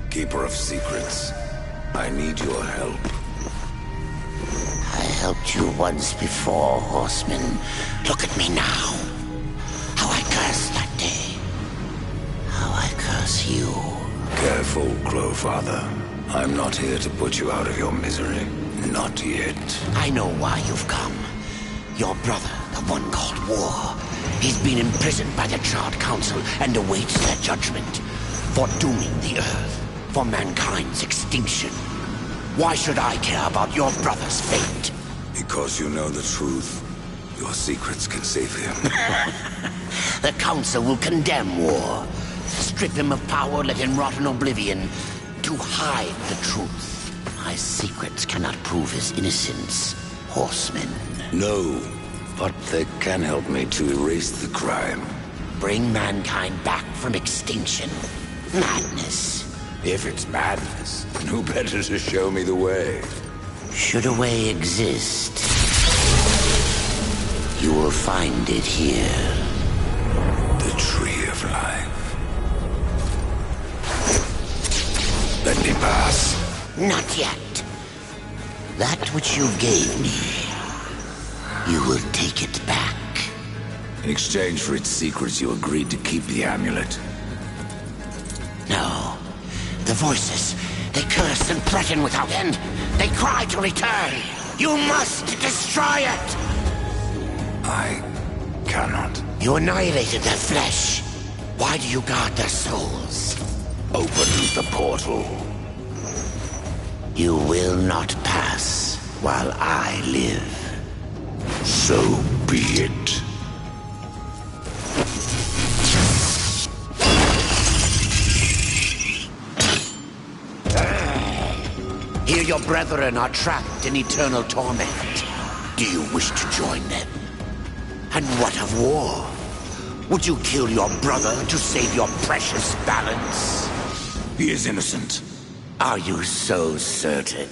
Keeper of secrets, I need your help. I helped you once before, Horseman. Look at me now. How I cursed that day. How I curse you. Careful, Crowfather. I'm not here to put you out of your misery. Not yet. I know why you've come. Your brother, the one called War. He's been imprisoned by the Charred Council and awaits their judgment. For dooming the Earth. For mankind's extinction. Why should I care about your brother's fate? Because you know the truth. Your secrets can save him. The Council will condemn War. Strip him of power, let him rot in oblivion. To hide the truth. My secrets cannot prove his innocence, Horseman. No, but they can help me to erase the crime. Bring mankind back from extinction. Madness. If it's madness, who better to show me the way? Should a way exist, you will find it here. The Tree of Life. Let me pass. Not yet. That which you gave me, you will take it back. In exchange for its secrets, you agreed to keep the amulet. No. The voices, they curse and threaten without end. They cry to return. You must destroy it! I cannot. You annihilated their flesh. Why do you guard their souls? Open the portal. You will not pass while I live. So be it. Here your brethren are trapped in eternal torment. Do you wish to join them? And what of War? Would you kill your brother to save your precious balance? He is innocent. Are you so certain?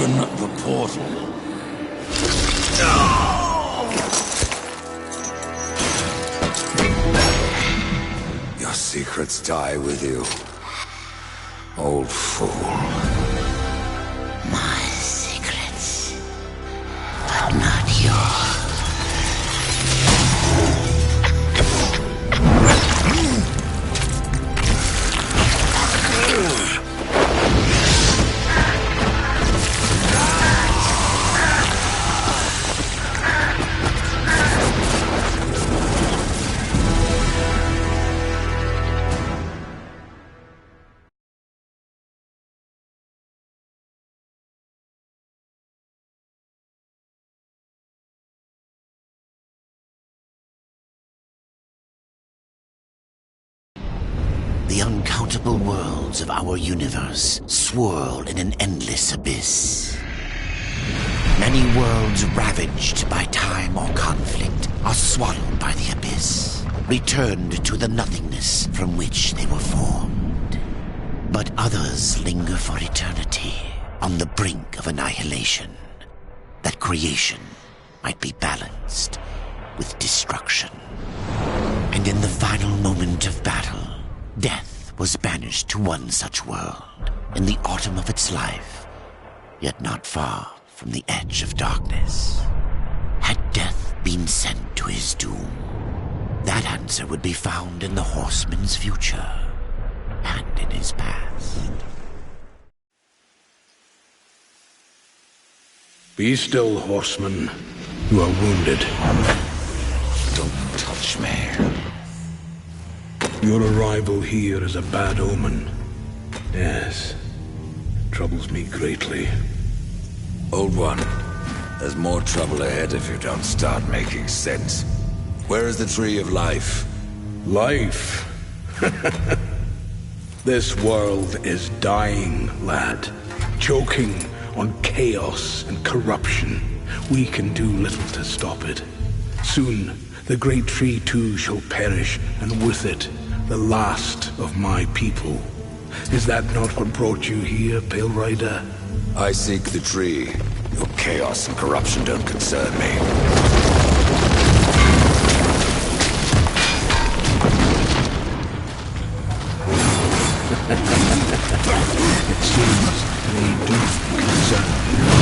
Open the portal. Your secrets die with you, old fool. My secrets, but not yours. The uncountable worlds of our universe swirl in an endless abyss. Many worlds ravaged by time or conflict are swallowed by the abyss, returned to the nothingness from which they were formed. But others linger for eternity on the brink of annihilation, that creation might be balanced with destruction. And in the final moment of battle, death was banished to one such world in the autumn of its life, yet not far from the edge of darkness. Had death been sent to his doom, that answer would be found in the horseman's future and in his past. Be still, horseman. You are wounded. Don't touch me. Your arrival here is a bad omen. Yes. It troubles me greatly. Old one, there's more trouble ahead if you don't start making sense. Where is the Tree of Life? Life? This world is dying, lad. Choking on chaos and corruption. We can do little to stop it. Soon, the great tree too shall perish, and with it, the last of my people. Is that not what brought you here, Pale Rider? I seek the tree. Your chaos and corruption don't concern me. It seems they do concern you.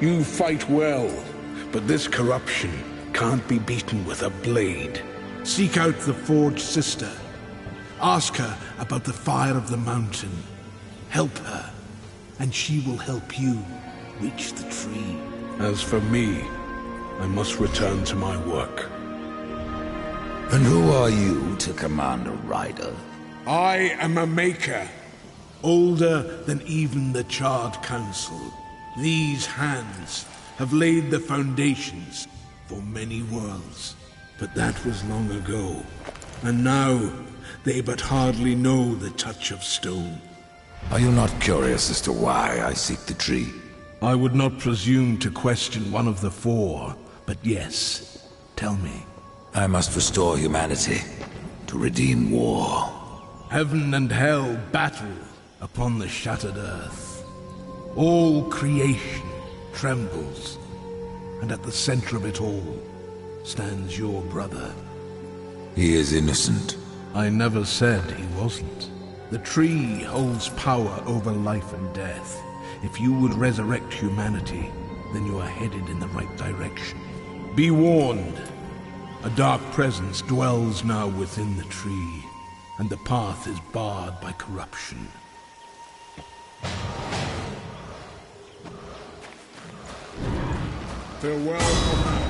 You fight well, but this corruption can't be beaten with a blade. Seek out the Forge Sister. Ask her about the fire of the mountain. Help her, and she will help you reach the tree. As for me, I must return to my work. And who are you to command a rider? I am a maker, older than even the Charred Council. These hands have laid the foundations for many worlds. But that was long ago, and now they but hardly know the touch of stone. Are you not curious as to why I seek the tree? I would not presume to question one of the four, but yes, tell me. I must restore humanity, to redeem war. Heaven and hell battle upon the shattered earth. All creation trembles, and at the center of it all stands your brother. He is innocent. I never said he wasn't. The tree holds power over life and death. If you would resurrect humanity, then you are headed in the right direction. Be warned. A dark presence dwells now within the tree, and the path is barred by corruption. Farewell for now.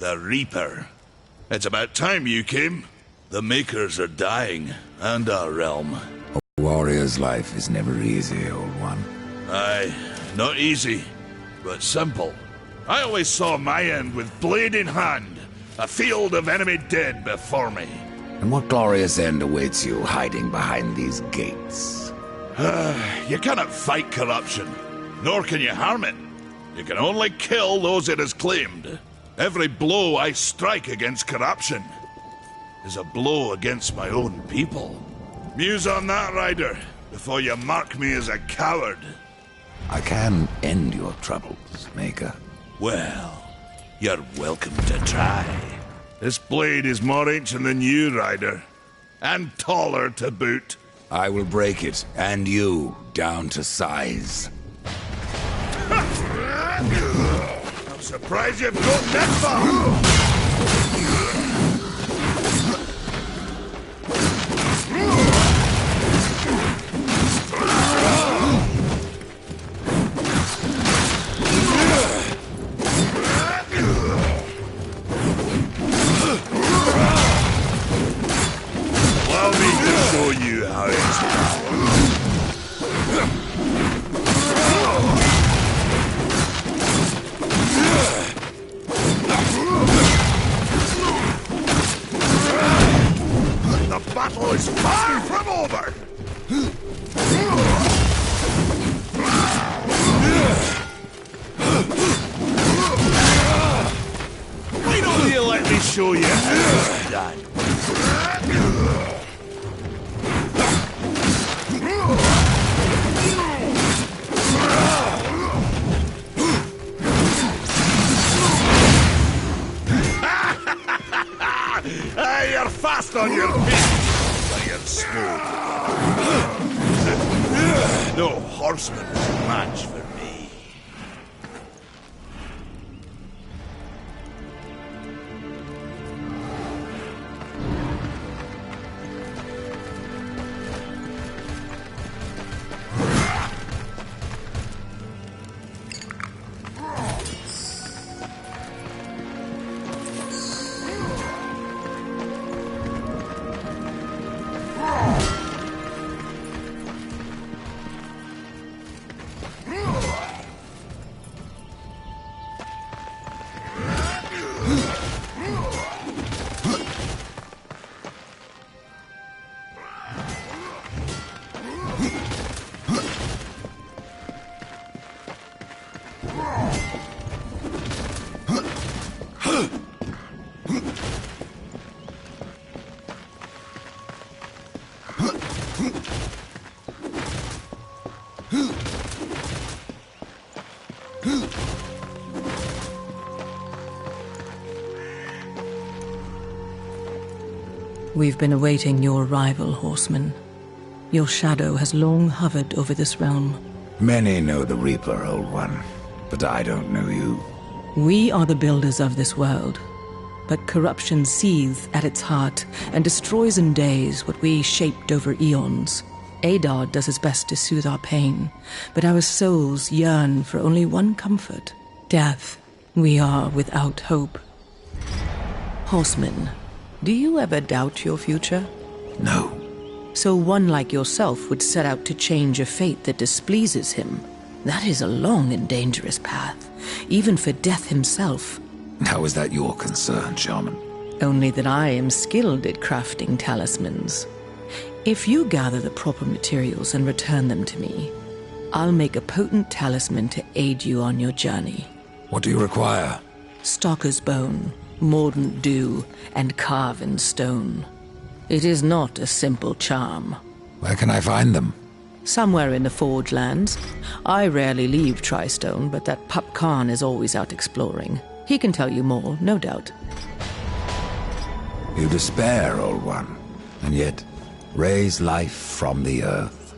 The Reaper. It's about time you came. The Makers are dying, and our realm. A warrior's life is never easy, old one. Aye, not easy, but simple. I always saw my end with blade in hand, a field of enemy dead before me. And what glorious end awaits you hiding behind these gates? You cannot fight corruption, nor can you harm it. You can only kill those it has claimed. Every blow I strike against corruption is a blow against my own people. Muse on that, Ryder, before you mark me as a coward. I can end your troubles, Maker. Well, you're welcome to try. This blade is more ancient than you, Ryder, and taller to boot. I will break it, and you, down to size. I'm surprised you've gotten that far! Allow me to show you how it's done. The battle is far from over! Why don't you let me show you how it's done? You're fast on your feet, but you're slow. No horseman is a match for me. We've been awaiting your arrival, horseman. Your shadow has long hovered over this realm. Many know the Reaper, Old One, but I don't know you. We are the builders of this world, but corruption seethes at its heart and destroys in days what we shaped over eons. Adar does his best to soothe our pain, but our souls yearn for only one comfort: death. We are without hope. Horseman, do you ever doubt your future? No. So one like yourself would set out to change a fate that displeases him. That is a long and dangerous path, even for death himself. How is that your concern, Shaman? Only that I am skilled at crafting talismans. If you gather the proper materials and return them to me, I'll make a potent talisman to aid you on your journey. What do you require? Stalker's bone, mordant dew, and carven stone. It is not a simple charm. Where can I find them? Somewhere in the Forge Lands. I rarely leave Tristone, but that Pup Khan is always out exploring. He can tell you more, no doubt. You despair, Old One, and yet raise life from the earth.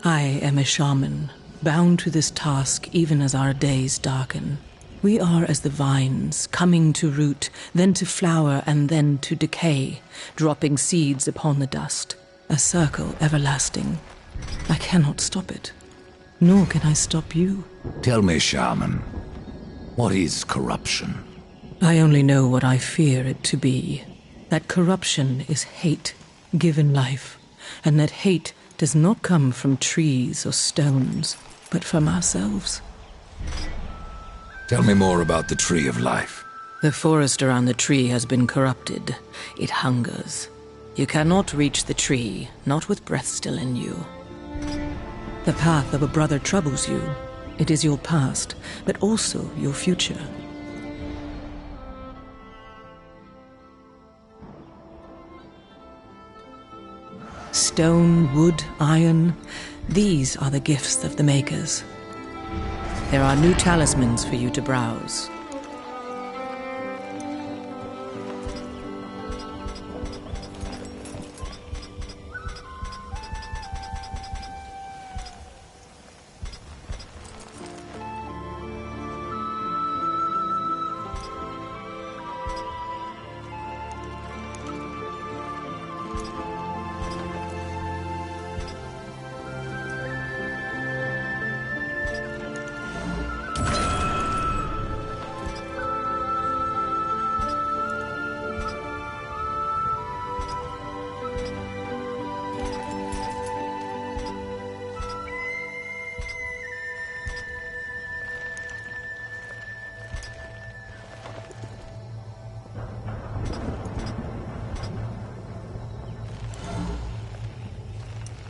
I am a shaman, bound to this task even as our days darken. We are as the vines, coming to root, then to flower, and then to decay, dropping seeds upon the dust. A circle everlasting. I cannot stop it, nor can I stop you. Tell me, Shaman, what is corruption? I only know what I fear it to be. That corruption is hate given life, and that hate does not come from trees or stones, but from ourselves. Tell me more about the Tree of Life. The forest around the tree has been corrupted. It hungers. You cannot reach the tree, not with breath still in you. The path of a brother troubles you. It is your past, but also your future. Stone, wood, iron, these are the gifts of the makers. There are new talismans for you to browse.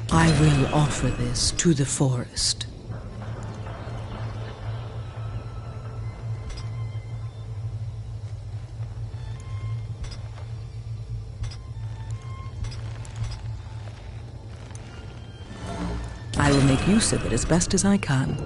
I will offer this to the forest. I will make use of it as best as I can.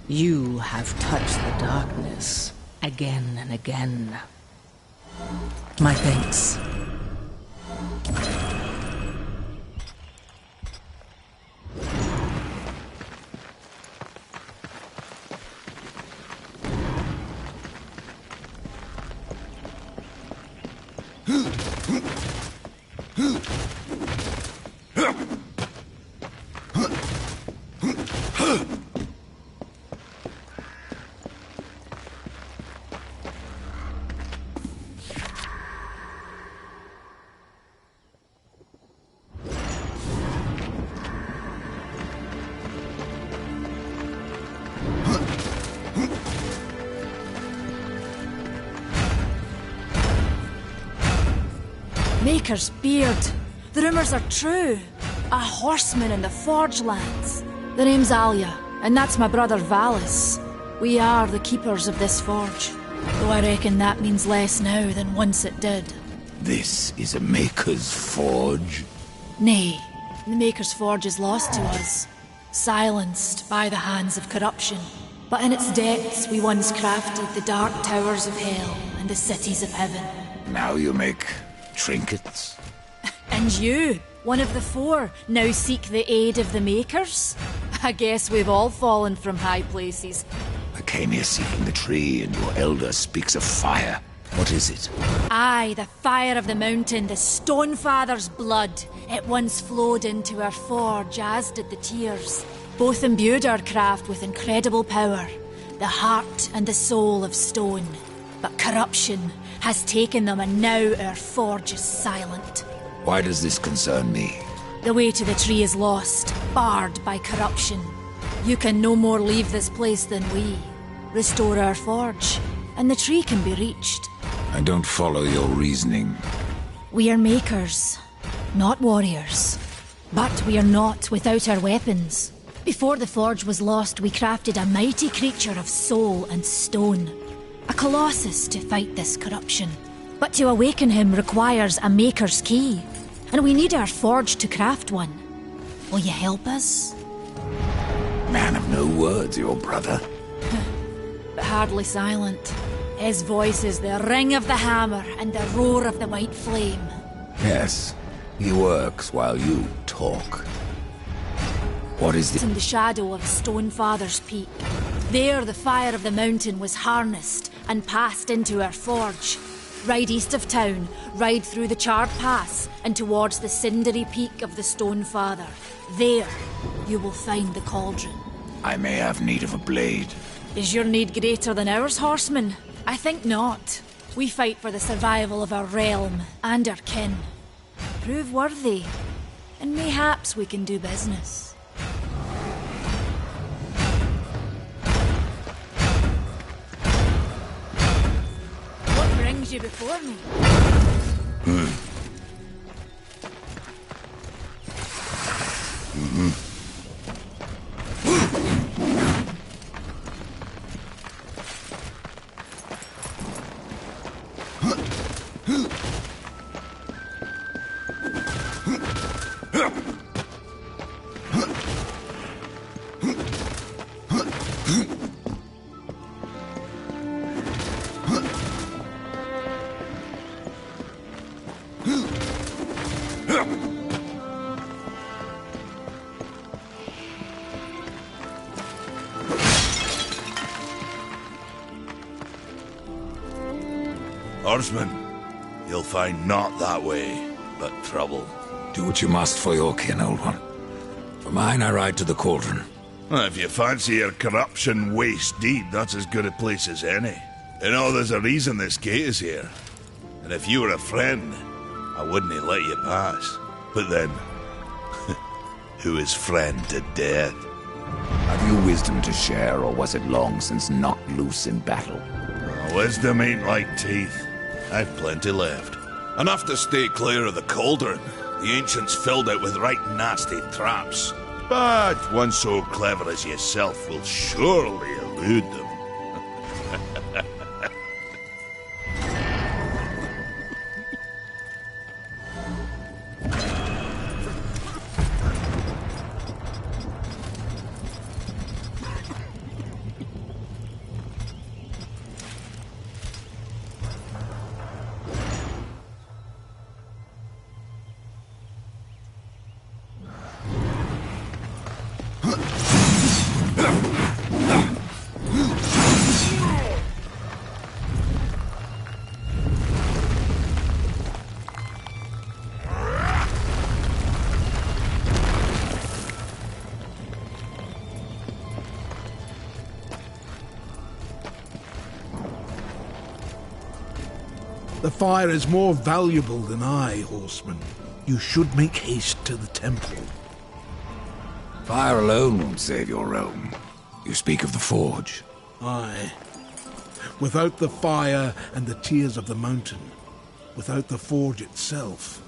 You have touched the darkness again and again. My thanks. Maker's beard. The rumors are true. A horseman in the Forge lands. The name's Alia, and that's my brother Valis. We are the keepers of this forge. Though I reckon that means less now than once it did. This is a Maker's Forge? Nay, the Maker's Forge is lost to us. Silenced by the hands of corruption. But in its depths we once crafted the dark towers of hell and the cities of heaven. Now you make trinkets? And you, one of the four, now seek the aid of the Makers? I guess we've all fallen from high places. I came here seeking the tree, and your elder speaks of fire. What is it? Aye, the fire of the mountain, the Stonefather's blood. It once flowed into our forge, as did the tears. Both imbued our craft with incredible power, the heart and the soul of stone. But corruption has taken them, and now our forge is silent. Why does this concern me? The way to the tree is lost, barred by corruption. You can no more leave this place than we. Restore our forge, and the tree can be reached. I don't follow your reasoning. We are makers, not warriors. But we are not without our weapons. Before the forge was lost, we crafted a mighty creature of soul and stone. A colossus to fight this corruption. But to awaken him requires a maker's key. And we need our forge to craft one. Will you help us? Man of no words, your brother. But hardly silent. His voice is the ring of the hammer and the roar of the white flame. Yes, he works while you talk. What is It's it? in the shadow of Stonefather's Peak. There the fire of the mountain was harnessed and passed into our forge. Ride east of town, ride through the charred pass and towards the cindery peak of the Stonefather. There, you will find the cauldron. I may have need of a blade. Is your need greater than ours, horseman? I think not. We fight for the survival of our realm and our kin. Prove worthy, and mayhaps we can do business. What brings you before me? Horseman, you'll find naught that way, but trouble. Do what you must for your kin, old one. For mine, I ride to the cauldron. If you fancy your corruption waist deep, that's as good a place as any. You know, there's a reason this gate is here. And if you were a friend, I wouldn't let you pass. But then, who is friend to death? Have you wisdom to share, or was it long since knocked loose in battle? Wisdom ain't like teeth. I've plenty left. Enough to stay clear of the cauldron. The ancients filled it with right nasty traps. But one so clever as yourself will surely elude them. The fire is more valuable than I, horseman. You should make haste to the temple. Fire alone won't save your realm. You speak of the forge. Aye. Without the fire and the tears of the mountain, without the forge itself,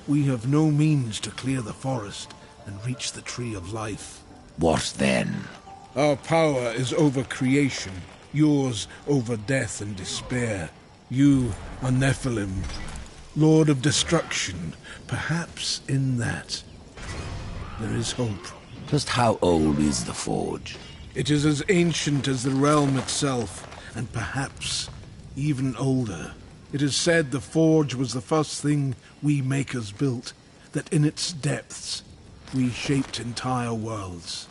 we have no means to clear the forest and reach the Tree of Life. What then? Our power is over creation, yours over death and despair. You are Nephilim, Lord of Destruction. Perhaps in that there is hope. Just how old is the forge? It is as ancient as the realm itself, and perhaps even older. It is said the forge was the first thing we makers built, that in its depths we shaped entire worlds.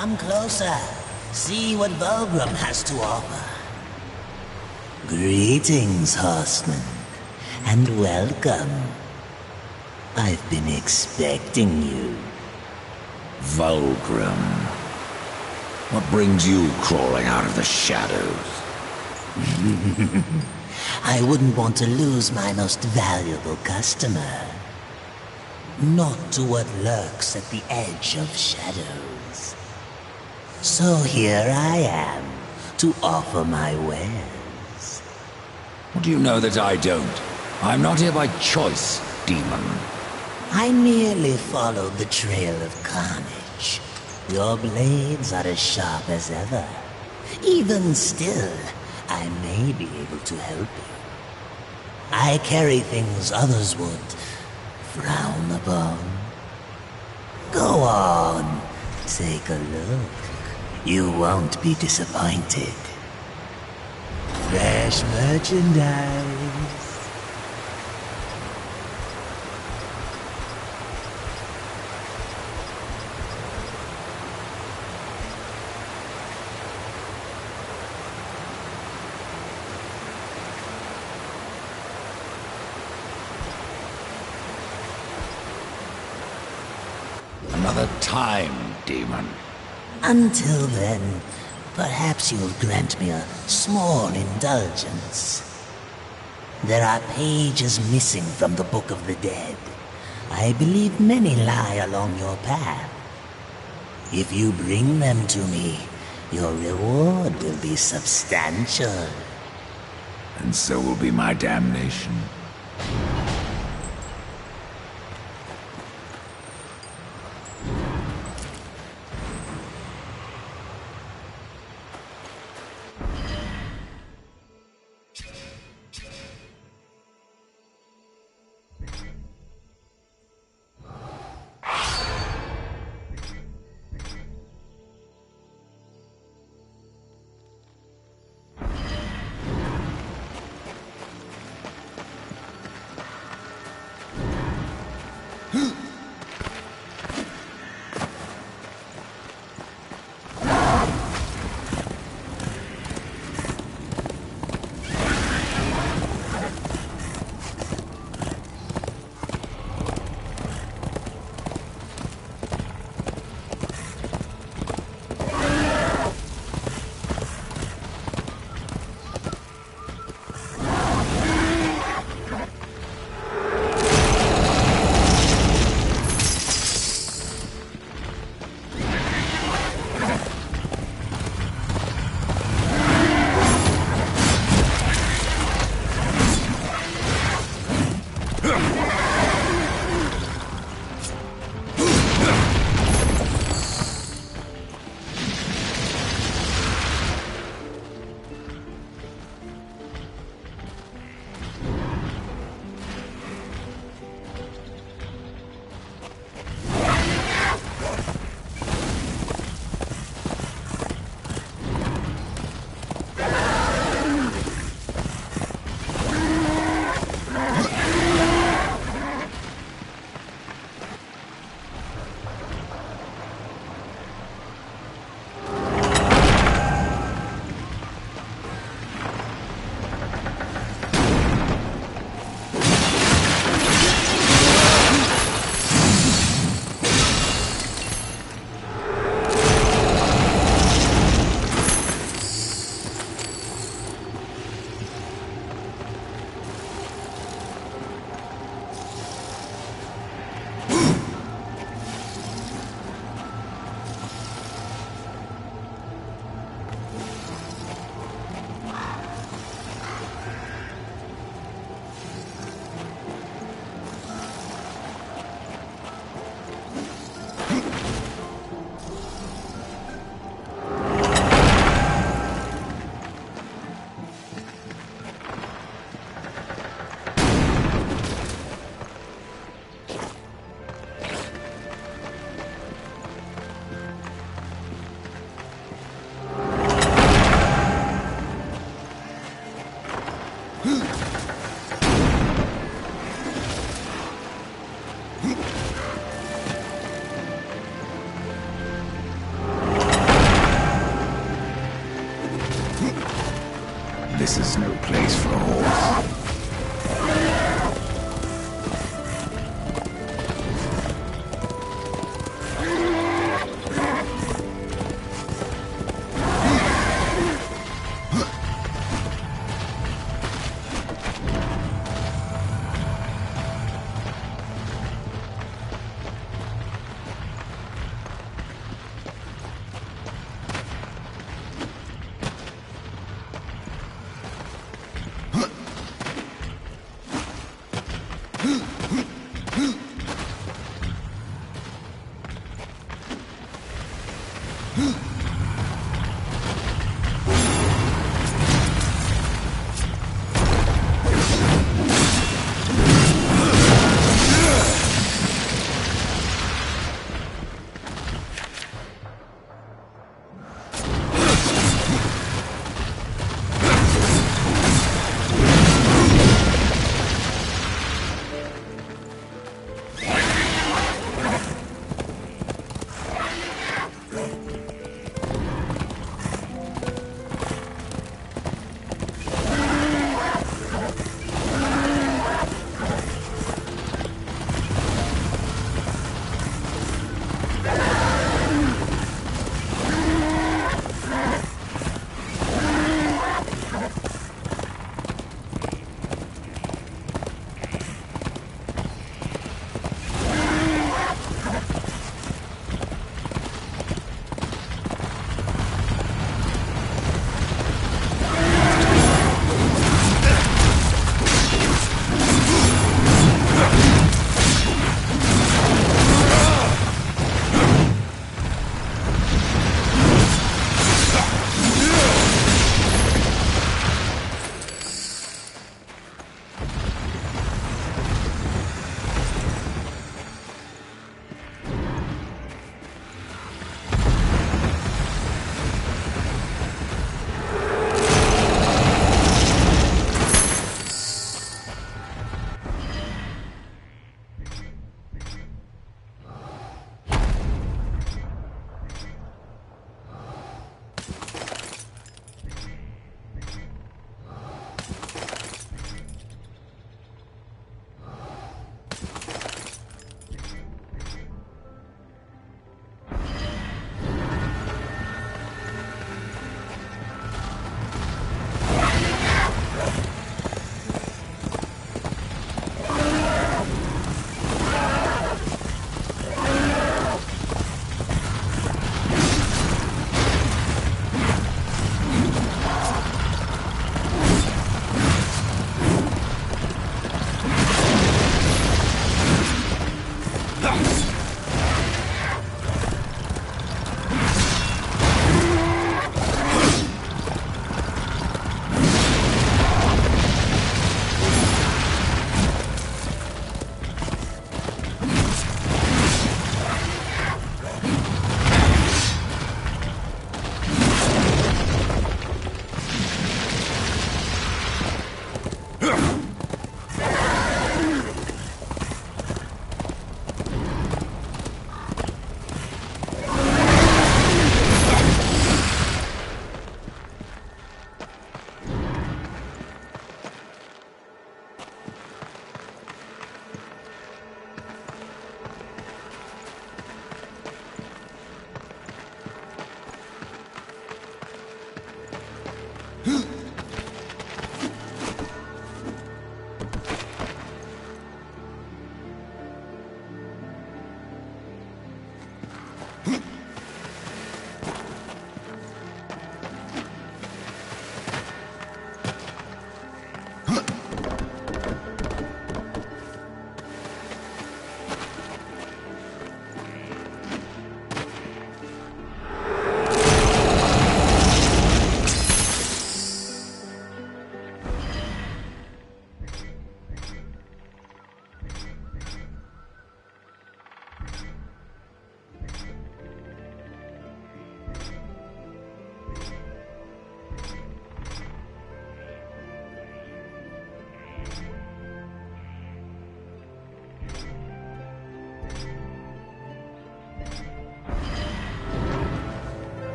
Come closer. See what Vulgrim has to offer. Greetings, horseman, and welcome. I've been expecting you. Vulgrim. What brings you crawling out of the shadows? I wouldn't want to lose my most valuable customer. Not to what lurks at the edge of shadows. So here I am, to offer my wares. What do you know that I don't? I'm not here by choice, demon. I merely followed the trail of carnage. Your blades are as sharp as ever. Even still, I may be able to help you. I carry things others would frown upon. Go on, take a look. You won't be disappointed. Fresh merchandise. Another time, demon. Until then, perhaps you'll grant me a small indulgence. There are pages missing from the Book of the Dead. I believe many lie along your path. If you bring them to me, your reward will be substantial. And so will be my damnation. This is no place for a horse.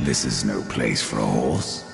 This is no place for a horse.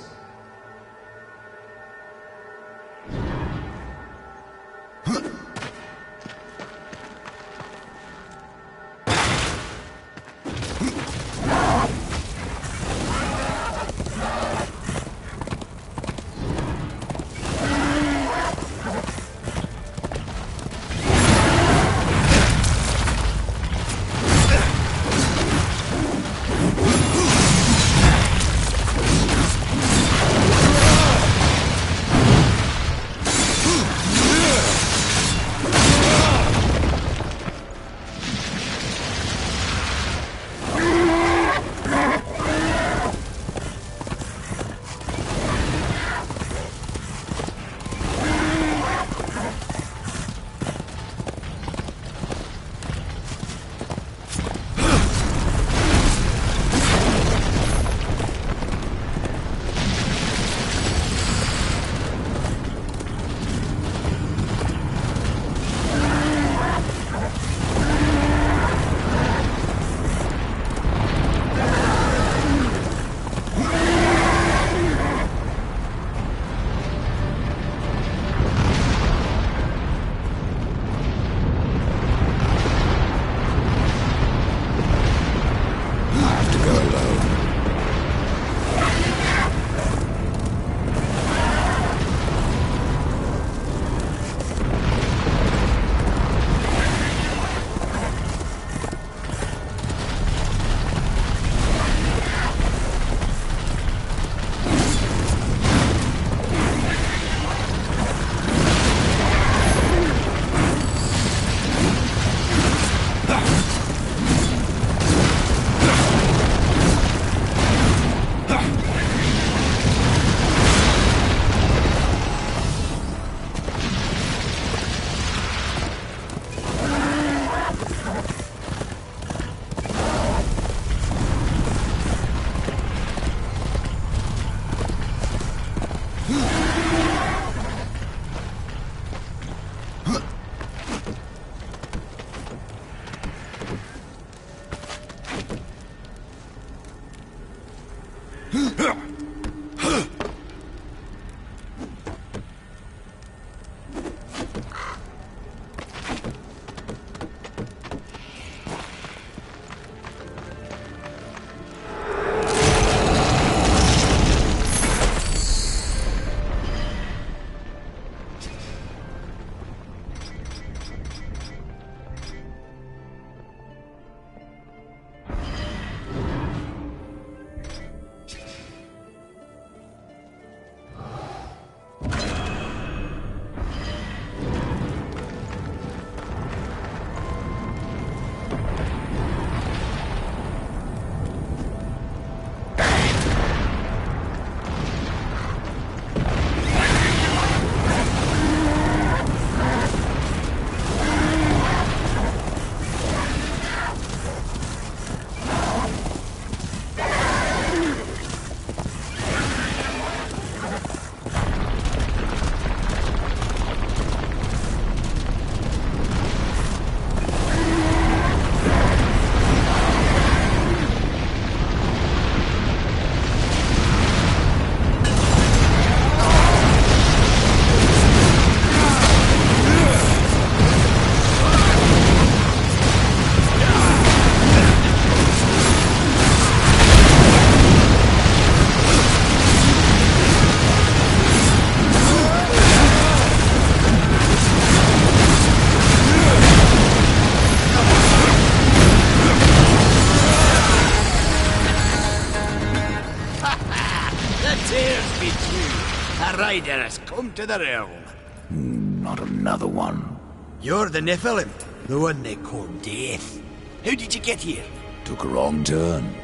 rider has come to the realm. Not another one. You're the Nephilim, the one they call Death. How did you get here? Took a wrong turn.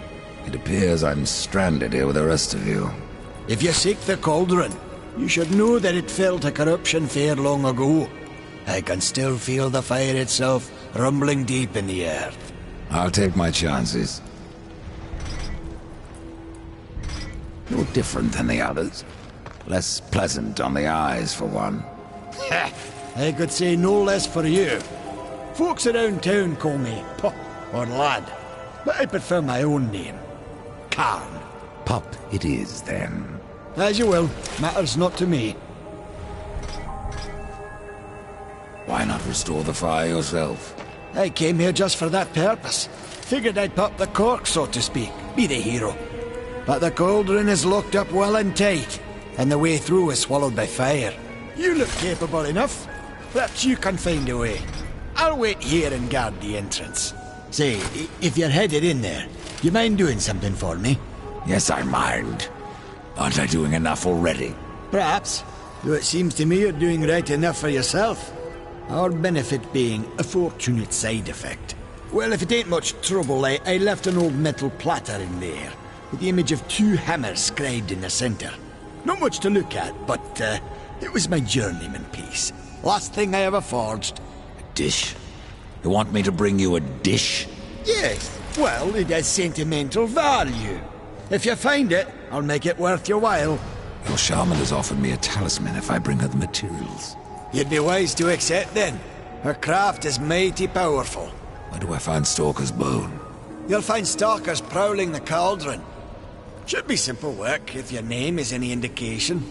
It appears I'm stranded here with the rest of you. If you seek the cauldron, you should know that it fell to corruption fair long ago. I can still feel the fire itself rumbling deep in the earth. I'll take my chances. You're different than the others. Less pleasant on the eyes, for one. I could say no less for you. Folks around town call me Pup or Lad, but I prefer my own name, Karn. Pup it is, then. As you will. Matters not to me. Why not restore the fire yourself? I came here just for that purpose. Figured I'd pop the cork, so to speak. Be the hero. But the cauldron is locked up well and tight, and the way through is swallowed by fire. You look capable enough. Perhaps you can find a way. I'll wait here and guard the entrance. Say, if you're headed in there, you mind doing something for me? Yes, I mind. Aren't I doing enough already? Perhaps. Though it seems to me you're doing right enough for yourself. Our benefit being a fortunate side effect. Well, if it ain't much trouble, I left an old metal platter in there, with the image of 2 hammers scribed in the centre. Not much to look at, but it was my journeyman piece. Last thing I ever forged. A dish? You want me to bring you a dish? Yes, well, it has sentimental value. If you find it, I'll make it worth your while. Your shaman has offered me a talisman if I bring her the materials. You'd be wise to accept then. Her craft is mighty powerful. Where do I find Stalker's bone? You'll find stalkers prowling the cauldron. Should be simple work if your name is any indication.